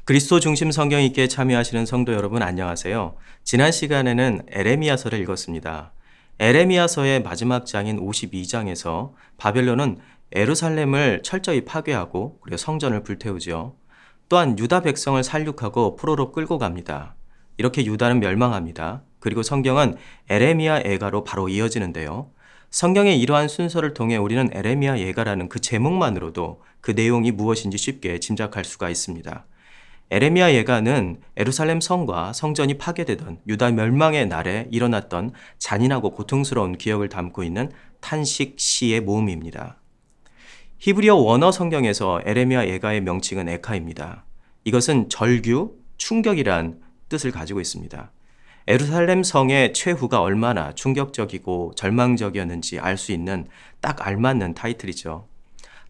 그리스도 중심 성경 읽기에 참여하시는 성도 여러분 안녕하세요. 지난 시간에는 에레미야서를 읽었습니다. 에레미야서의 마지막 장인 52장에서 바벨론은 예루살렘을 철저히 파괴하고 그리고 성전을 불태우죠. 또한 유다 백성을 살육하고 포로로 끌고 갑니다. 이렇게 유다는 멸망합니다. 그리고 성경은 에레미야 예가로 바로 이어지는데요. 성경의 이러한 순서를 통해 우리는 에레미야 예가라는 그 제목만으로도 그 내용이 무엇인지 쉽게 짐작할 수가 있습니다. 에레미야 예가는 예루살렘 성과 성전이 파괴되던 유다 멸망의 날에 일어났던 잔인하고 고통스러운 기억을 담고 있는 탄식 시의 모음입니다. 히브리어 원어 성경에서 에레미야 예가의 명칭은 에카입니다. 이것은 절규, 충격이란 뜻을 가지고 있습니다. 예루살렘 성의 최후가 얼마나 충격적이고 절망적이었는지 알 수 있는 딱 알맞는 타이틀이죠.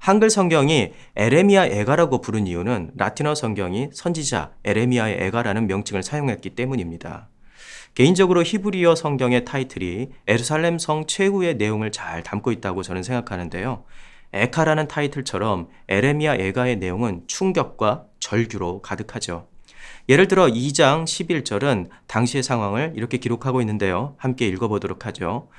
한글 성경이 에레미야 예가라고 부른 이유는 라틴어 성경이 선지자 에레미야의 예가라는 명칭을 사용했기 때문입니다. 개인적으로 히브리어 성경의 타이틀이 예루살렘 성 최후의 내용을 잘 담고 있다고 저는 생각하는데요. 에카라는 타이틀처럼 에레미야 예가의 내용은 충격과 절규로 가득하죠. 예를 들어 2장 11절은 당시의 상황을 이렇게 기록하고 있는데요. 함께 읽어보도록 하죠.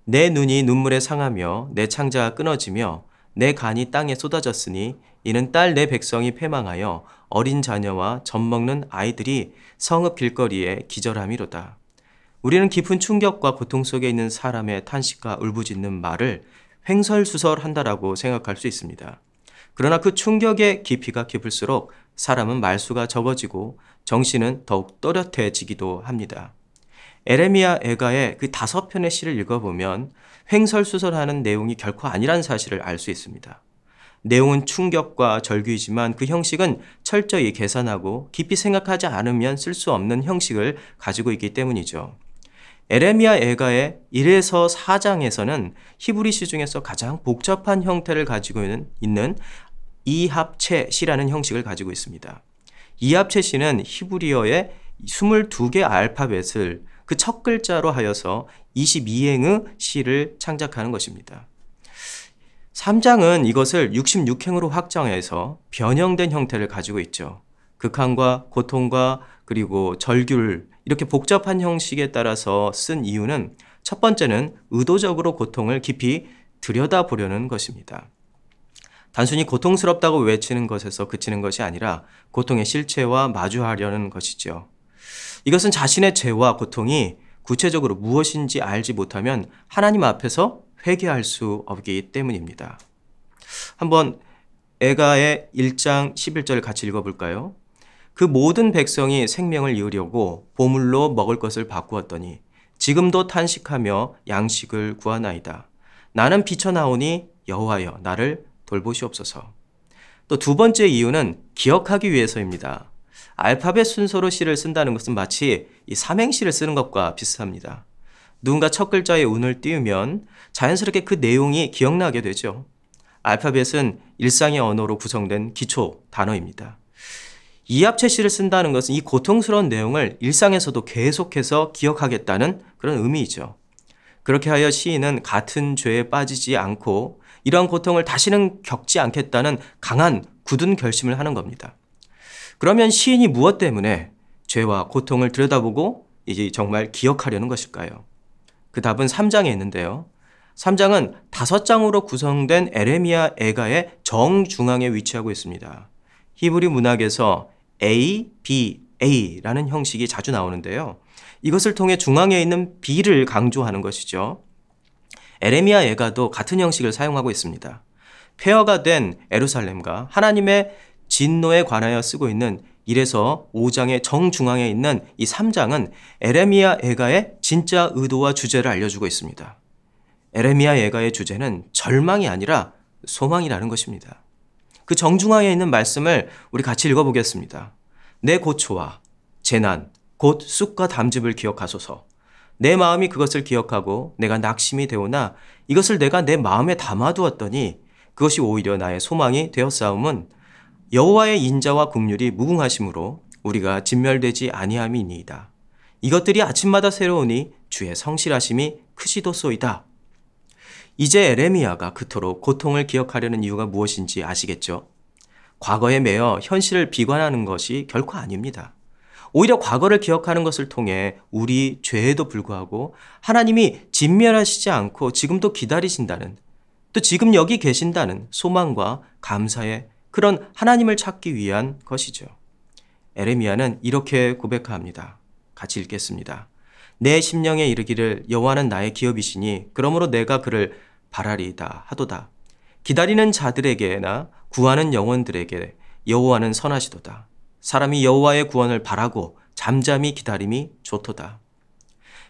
내 눈이 눈물에 상하며 내 창자가 끊어지며 내 간이 땅에 쏟아졌으니 이는 딸 내 백성이 패망하여 어린 자녀와 젖먹는 아이들이 성읍 길거리에 기절함이로다. 우리는 깊은 충격과 고통 속에 있는 사람의 탄식과 울부짖는 말을 횡설수설한다라고 생각할 수 있습니다. 그러나 그 충격의 깊이가 깊을수록 사람은 말수가 적어지고 정신은 더욱 또렷해지기도 합니다. 에레미야 예가의 그 5편의 시를 읽어보면 횡설수설하는 내용이 결코 아니란 사실을 알 수 있습니다. 내용은 충격과 절규이지만 그 형식은 철저히 계산하고 깊이 생각하지 않으면 쓸 수 없는 형식을 가지고 있기 때문이죠. 에레미야 예가의 1에서 4장에서는 히브리 시 중에서 가장 복잡한 형태를 가지고 있는 이합체 시라는 형식을 가지고 있습니다. 이합체 시는 히브리어의 22개 알파벳을 그 첫 글자로 하여서 22행의 시를 창작하는 것입니다. 3장은 이것을 66행으로 확장해서 변형된 형태를 가지고 있죠. 극한과 고통과 그리고 절규를 이렇게 복잡한 형식에 따라서 쓴 이유는 첫 번째는 의도적으로 고통을 깊이 들여다보려는 것입니다. 단순히 고통스럽다고 외치는 것에서 그치는 것이 아니라 고통의 실체와 마주하려는 것이죠. 이것은 자신의 죄와 고통이 구체적으로 무엇인지 알지 못하면 하나님 앞에서 회개할 수 없기 때문입니다. 한번 예가의 1장 11절 같이 읽어볼까요? 그 모든 백성이 생명을 이으려고 보물로 먹을 것을 바꾸었더니 지금도 탄식하며 양식을 구하나이다. 나는 비쳐나오니 여호와여 나를 돌보시옵소서. 또 두 번째 이유는 기억하기 위해서입니다. 알파벳 순서로 시를 쓴다는 것은 마치 이 삼행시를 쓰는 것과 비슷합니다. 누군가 첫 글자에 운을 띄우면 자연스럽게 그 내용이 기억나게 되죠. 알파벳은 일상의 언어로 구성된 기초 단어입니다. 이합체 시를 쓴다는 것은 이 고통스러운 내용을 일상에서도 계속해서 기억하겠다는 그런 의미이죠. 그렇게 하여 시인은 같은 죄에 빠지지 않고 이러한 고통을 다시는 겪지 않겠다는 강한 굳은 결심을 하는 겁니다. 그러면 시인이 무엇 때문에 죄와 고통을 들여다보고 이제 정말 기억하려는 것일까요? 그 답은 3장에 있는데요. 3장은 5장으로 구성된 에레미야 예가의 정중앙에 위치하고 있습니다. 히브리 문학에서 A, B, A라는 형식이 자주 나오는데요. 이것을 통해 중앙에 있는 B를 강조하는 것이죠. 에레미야 예가도 같은 형식을 사용하고 있습니다. 폐허가 된 예루살렘과 하나님의 진노에 관하여 쓰고 있는 1에서 5장의 정중앙에 있는 이 3장은 에레미야 예가의 진짜 의도와 주제를 알려주고 있습니다. 에레미야 예가의 주제는 절망이 아니라 소망이라는 것입니다. 그 정중앙에 있는 말씀을 우리 같이 읽어보겠습니다. 내 고초와 재난, 곧 쑥과 담즙을 기억하소서. 내 마음이 그것을 기억하고 내가 낙심이 되오나 이것을 내가 내 마음에 담아두었더니 그것이 오히려 나의 소망이 되었사옴은 여호와의 인자와 긍휼이 무궁하심으로 우리가 진멸되지 아니함이니이다. 이것들이 아침마다 새로우니 주의 성실하심이 크시도소이다. 이제 에레미야가 그토록 고통을 기억하려는 이유가 무엇인지 아시겠죠? 과거에 매여 현실을 비관하는 것이 결코 아닙니다. 오히려 과거를 기억하는 것을 통해 우리 죄에도 불구하고 하나님이 진멸하시지 않고 지금도 기다리신다는, 또 지금 여기 계신다는 소망과 감사의 그런 하나님을 찾기 위한 것이죠. 에레미야는 이렇게 고백합니다. 같이 읽겠습니다. 내 심령에 이르기를 여호와는 나의 기업이시니 그러므로 내가 그를 바라리이다 하도다. 기다리는 자들에게나 구하는 영혼들에게 여호와는 선하시도다. 사람이 여호와의 구원을 바라고 잠잠히 기다림이 좋도다.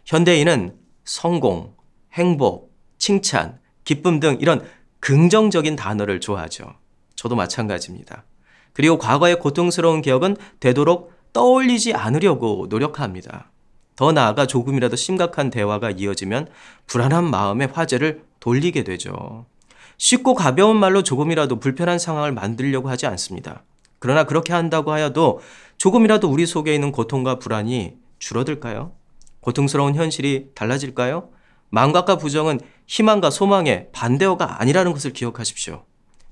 현대인은 성공, 행복, 칭찬, 기쁨 등 이런 긍정적인 단어를 좋아하죠. 저도 마찬가지입니다. 그리고 과거의 고통스러운 기억은 되도록 떠올리지 않으려고 노력합니다. 더 나아가 조금이라도 심각한 대화가 이어지면 불안한 마음에 화제를 돌리게 되죠. 쉽고 가벼운 말로 조금이라도 불편한 상황을 만들려고 하지 않습니다. 그러나 그렇게 한다고 하여도 조금이라도 우리 속에 있는 고통과 불안이 줄어들까요? 고통스러운 현실이 달라질까요? 망각과 부정은 희망과 소망의 반대어가 아니라는 것을 기억하십시오.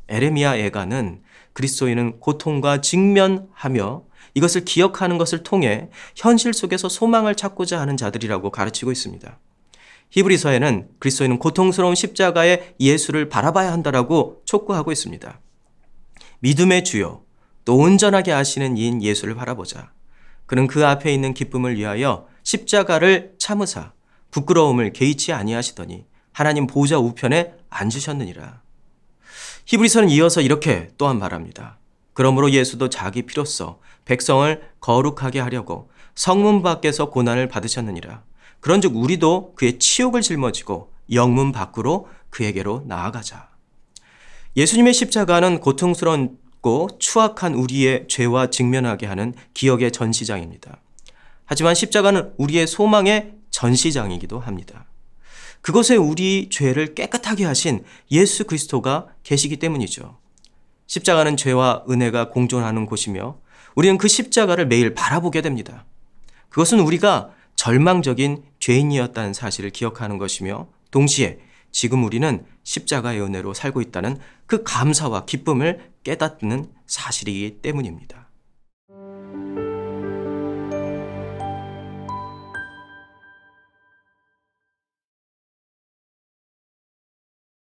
에레미야 애가는 그리스도인은 고통과 직면하며 이것을 기억하는 것을 통해 현실 속에서 소망을 찾고자 하는 자들이라고 가르치고 있습니다. 히브리서에는 그리스도인은 고통스러운 십자가의 예수를 바라봐야 한다라고 촉구하고 있습니다. 믿음의 주요 또 온전하게 아시는 이인 예수를 바라보자. 그는 그 앞에 있는 기쁨을 위하여 십자가를 참으사 부끄러움을 개의치 아니하시더니 하나님 보좌 우편에 앉으셨느니라. 히브리서는 이어서 이렇게 또한 말합니다. 그러므로 예수도 자기 피로써 백성을 거룩하게 하려고 성문 밖에서 고난을 받으셨느니라. 그런즉 우리도 그의 치욕을 짊어지고 영문 밖으로 그에게로 나아가자. 예수님의 십자가는 고통스럽고 추악한 우리의 죄와 직면하게 하는 기억의 전시장입니다. 하지만 십자가는 우리의 소망의 전시장이기도 합니다. 그곳에 우리 죄를 깨끗하게 하신 예수 그리스도가 계시기 때문이죠. 십자가는 죄와 은혜가 공존하는 곳이며 우리는 그 십자가를 매일 바라보게 됩니다. 그것은 우리가 절망적인 죄인이었다는 사실을 기억하는 것이며 동시에 지금 우리는 십자가의 은혜로 살고 있다는 그 감사와 기쁨을 깨닫는 사실이기 때문입니다.